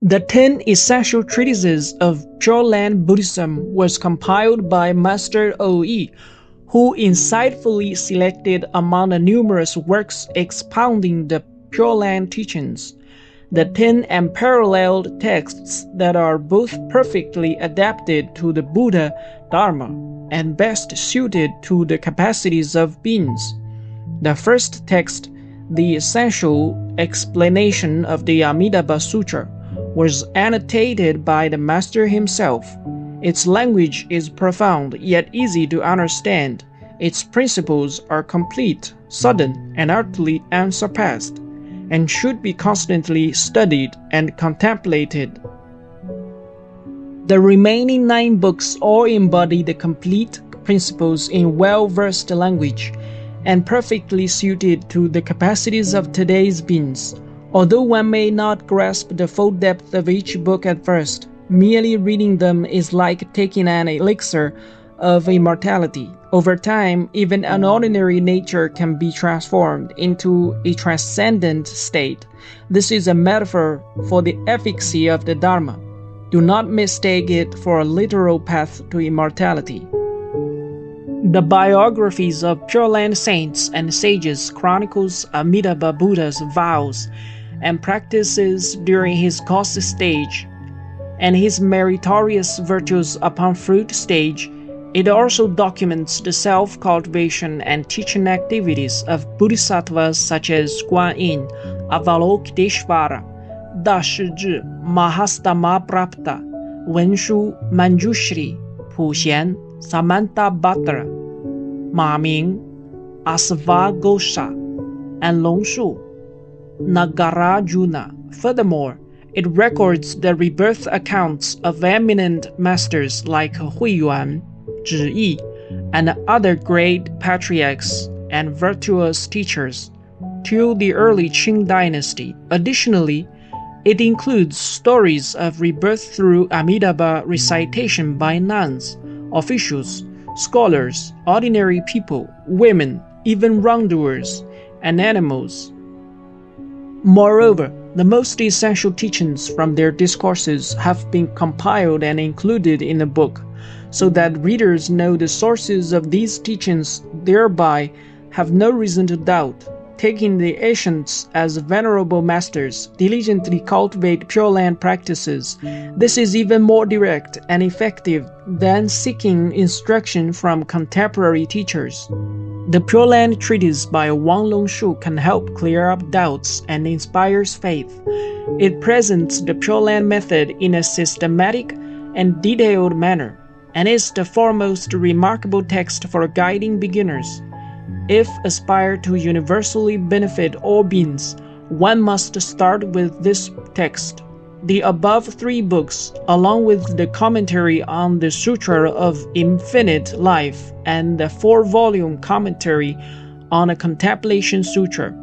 The 10 Essential Treatises of Pure Land Buddhism was compiled by Master O.E., who insightfully selected among the numerous works expounding the Pure Land teachings, the 10 unparalleled texts that are both perfectly adapted to the Buddha Dharma and best suited to the capacities of beings. The first text, the essential explanation of the Amitabha Sutra, was annotated by the master himself. Its language is profound yet easy to understand. Its principles are complete, sudden, and utterly unsurpassed, and should be constantly studied and contemplated. The remaining 9 books all embody the complete principles in well-versed language and perfectly suited to the capacities of today's beings. Although one may not grasp the full depth of each book at first, merely reading them is like taking an elixir of immortality. Over time, even an ordinary nature can be transformed into a transcendent state. This is a metaphor for the efficacy of the Dharma. Do not mistake it for a literal path to immortality. The biographies of Pure Land saints and sages chronicles Amitabha Buddha's vows and practices during his course stage, and his meritorious virtues upon fruit stage. It also documents the self-cultivation and teaching activities of bodhisattvas such as Guanyin, Avalokiteshvara, Dashizhi, Mahastamaprapta, Wenshu, Manjushri, Fuxian, Samantabhadra, Ma Ming, Asvagosha, and Longshu, Nagarjuna. Furthermore, it records the rebirth accounts of eminent masters like Huiyuan, Zhi, and other great patriarchs and virtuous teachers till the early Qing dynasty. Additionally, it includes stories of rebirth through Amitabha recitation by nuns, officials, scholars, ordinary people, women, even wrongdoers, and animals. Moreover, the most essential teachings from their discourses have been compiled and included in the book, so that readers know the sources of these teachings, thereby have no reason to doubt. Taking the ancients as venerable masters diligently cultivate Pure Land practices. This is even more direct and effective than seeking instruction from contemporary teachers. The Pure Land treatise by Wang Longshu can help clear up doubts and inspires faith. It presents the Pure Land method in a systematic and detailed manner, and is the foremost remarkable text for guiding beginners. If aspire to universally benefit all beings, one must start with this text. The above 3 books, along with the commentary on the Sutra of Infinite Life and the 4-volume commentary on the Contemplation Sutra,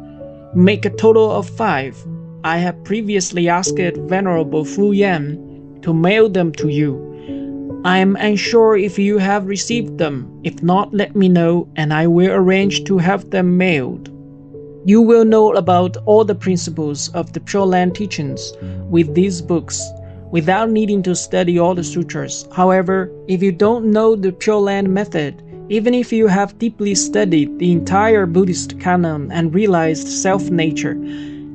make a total of 5. I have previously asked Venerable Fuxian to mail them to you. I am unsure if you have received them. If not, let me know, and I will arrange to have them mailed. You will know about all the principles of the Pure Land teachings with these books, without needing to study all the sutras. However, if you don't know the Pure Land method, even if you have deeply studied the entire Buddhist canon and realized self-nature,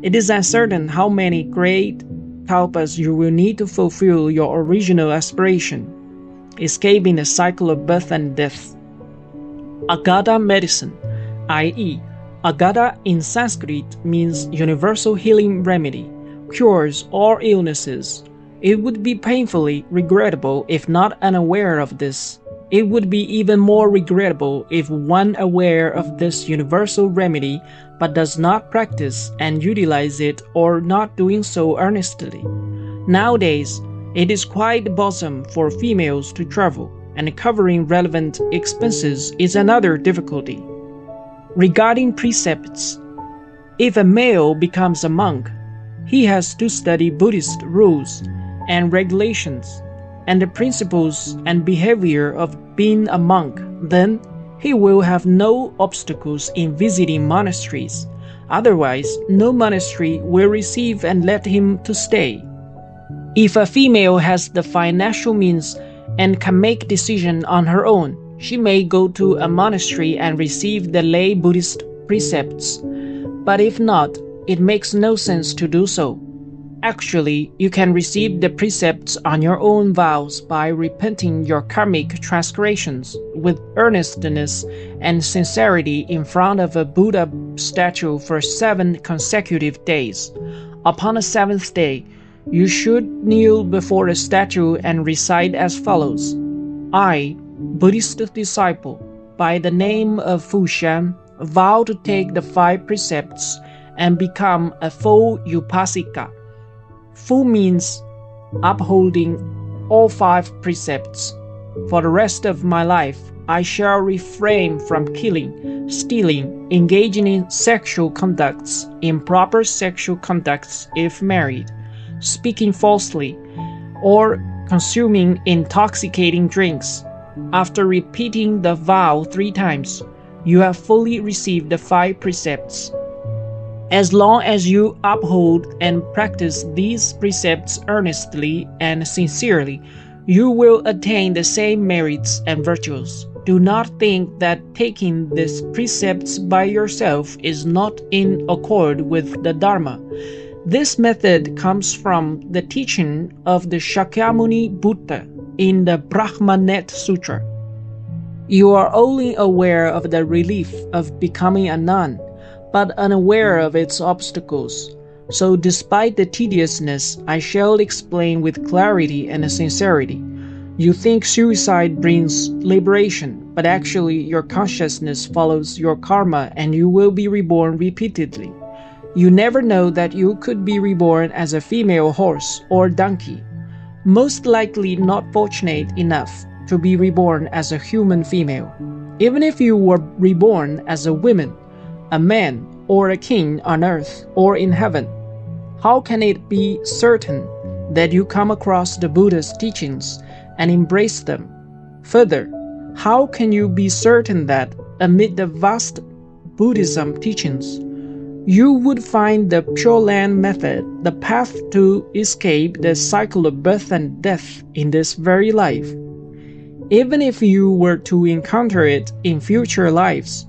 it is uncertain how many great kalpas you will need to fulfill your original aspiration, escaping the cycle of birth and death. Agata medicine, i.e., Agata in Sanskrit means universal healing remedy, cures all illnesses. It would be painfully regrettable if not unaware of this. It would be even more regrettable if one aware of this universal remedy but does not practice and utilize it, or not doing so earnestly. Nowadays, it is quite bothersome for females to travel, and covering relevant expenses is another difficulty. Regarding precepts, if a male becomes a monk, he has to study Buddhist rules and regulations and the principles and behavior of being a monk. Then he will have no obstacles in visiting monasteries. Otherwise, no monastery will receive and let him to stay. If a female has the financial means and can make decision on her own, she may go to a monastery and receive the lay Buddhist precepts. But if not, it makes no sense to do so. Actually, you can receive the precepts on your own vows by repenting your karmic transgressions with earnestness and sincerity in front of a Buddha statue for 7 consecutive days. Upon the 7th day, you should kneel before the statue and recite as follows: I, Buddhist disciple, by the name of Fuxian, vow to take the 5 precepts and become a full upasika. Full means upholding all 5 precepts. For the rest of my life, I shall refrain from killing, stealing, engaging in sexual conducts, improper sexual conducts if married, speaking falsely, or consuming intoxicating drinks. After repeating the vow 3 times, you have fully received the 5 precepts. As long as you uphold and practice these precepts earnestly and sincerely, you will attain the same merits and virtues. Do not think that taking these precepts by yourself is not in accord with the Dharma. This method comes from the teaching of the Shakyamuni Buddha in the Brahma Sutra. You are only aware of the relief of becoming a nun, but unaware of its obstacles. So despite the tediousness, I shall explain with clarity and sincerity. You think suicide brings liberation, but actually your consciousness follows your karma and you will be reborn repeatedly. You never know that you could be reborn as a female horse or donkey, most likely not fortunate enough to be reborn as a human female. Even if you were reborn as a woman, a man, or a king on earth or in heaven, how can it be certain that you come across the Buddha's teachings and embrace them? Further, how can you be certain that, amid the vast Buddhism teachings, you would find the Pure Land method, the path to escape the cycle of birth and death in this very life? Even if you were to encounter it in future lives,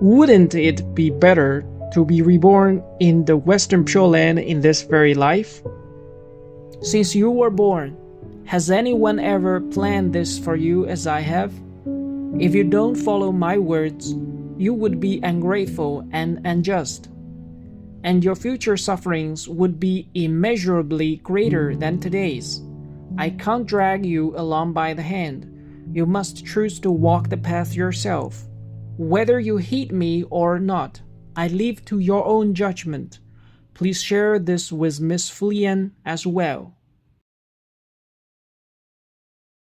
wouldn't it be better to be reborn in the Western Pure Land in this very life? Since you were born, has anyone ever planned this for you as I have? If you don't follow my words, you would be ungrateful and unjust, and your future sufferings would be immeasurably greater than today's. I can't drag you along by the hand. You must choose to walk the path yourself. Whether you heed me or not, I leave to your own judgment. Please share this with Miss Fuxian as well.